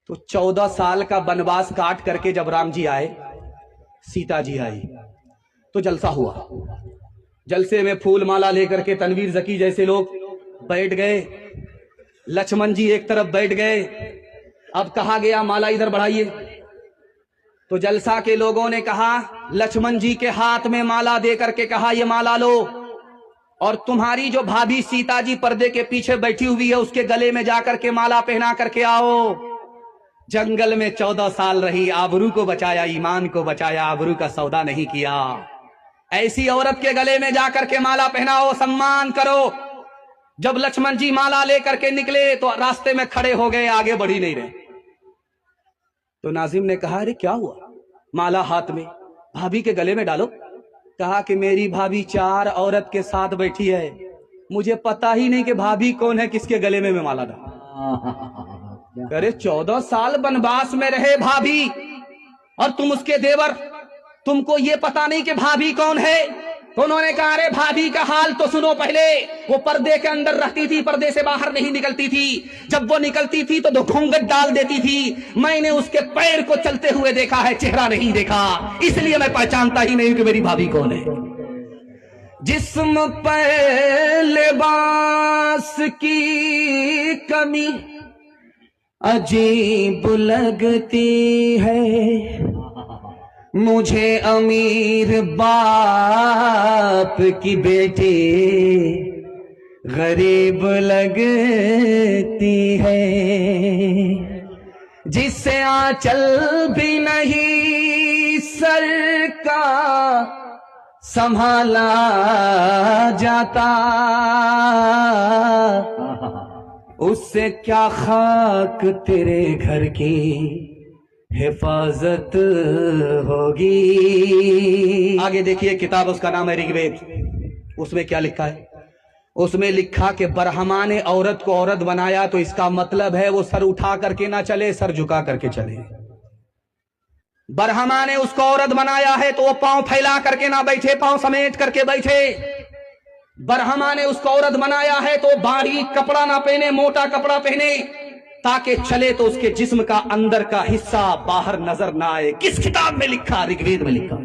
तो 14 साल का वनवास काट करके जब राम जी आए, सीता जी आई, तो जलसा हुआ। जलसे में फूल माला लेकर के तनवीर जकी जैसे लोग बैठ गए, लक्ष्मण जी एक तरफ बैठ गए। अब कहा गया माला इधर बढ़ाइए, तो जलसा के लोगों ने कहा, लक्ष्मण जी के हाथ में माला दे करके कहा ये माला लो, और तुम्हारी जो भाभी सीता जी पर्दे के पीछे बैठी हुई है उसके गले में जाकर के माला पहना करके आओ। जंगल में 14 साल रही, आबरू को बचाया, ईमान को बचाया, आबरू का सौदा नहीं किया। ऐसी औरत के गले में जाकर के माला पहनाओ, सम्मान करो। जब लक्ष्मण जी माला लेकर के निकले तो रास्ते में खड़े हो गए, आगे बढ़ ही नहीं रहे। तो नाजिम ने कहा, अरे क्या हुआ? माला हाथ में, भाभी के गले में डालो। कहा कि मेरी भाभी 4 औरत के साथ बैठी है, मुझे पता ही नहीं कि भाभी कौन है, किसके गले में मैं माला डाल। अरे 14 साल वनवास में रहे भाभी, और तुम उसके देवर, तुमको ये पता नहीं कि भाभी कौन है? तो उन्होंने कहा, अरे भाभी का हाल तो सुनो पहले। वो पर्दे के अंदर रहती थी, पर्दे से बाहर नहीं निकलती थी। जब वो निकलती थी तो घूंघट डाल देती थी। मैंने उसके पैर को चलते हुए देखा है, चेहरा नहीं देखा, इसलिए मैं पहचानता ही नहीं कि मेरी भाभी कौन है। जिस्म पे लिबास की कमी अजीब लगती है, मुझे अमीर बाप की बेटी गरीब लगती है। जिससे आंचल भी नहीं सर का संभाला जाता, उससे क्या खाक तेरे घर की हिफाजत होगी। आगे देखिए, किताब उसका नाम है ऋग्वेद। उसमें क्या लिखा है? उसमें लिखा कि ब्रह्मा ने औरत को औरत बनाया, तो इसका मतलब है वो सर उठा करके ना चले, सर झुका करके चले। ब्रह्मा ने उसको औरत बनाया है तो वो पांव फैला करके ना बैठे, पांव समेट करके बैठे। ब्रह्मा ने उसको औरत बनाया है तो बारीक कपड़ा ना पहने, मोटा कपड़ा पहने, ताकि चले तो उसके जिस्म का अंदर का हिस्सा बाहर नजर ना आए। किस किताब में लिखा? ऋग्वेद में लिखा।